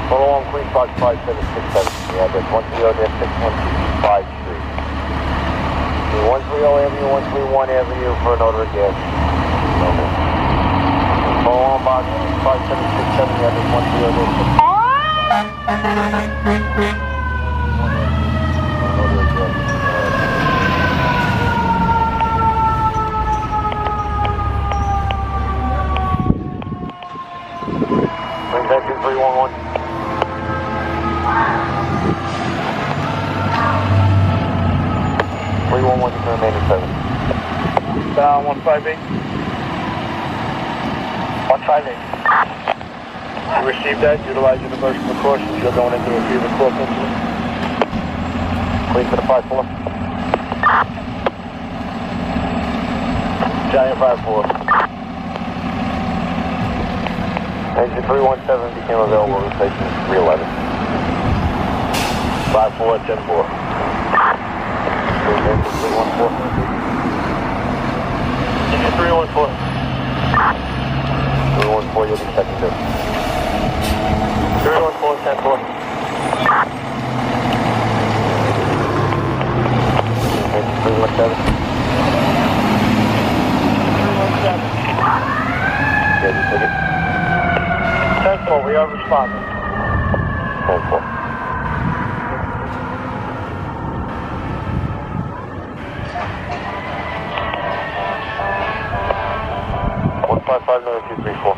Follow on Queen Park 5767. Yeah, that's 130-6125 Street. 130 Avenue, 131 Avenue for an odor gas. Okay. Follow on box 5767. Yeah, that's 130-6125. Bring back 2311. To remaining 7. Down 158. 158. You received that. Utilize universal precautions. You're going into a fever close incident. Clean for the 5-4. Giant 5-4. Engine 317 became available. Replacement 311. 5-4, 10-4. Engine 314. Engine 314. 314, you'll be second dip. 314, 10-4. Engine 317. 317. Yeah, just take it. 10-4, we are responding. 10-4. Five 9 2 3 4.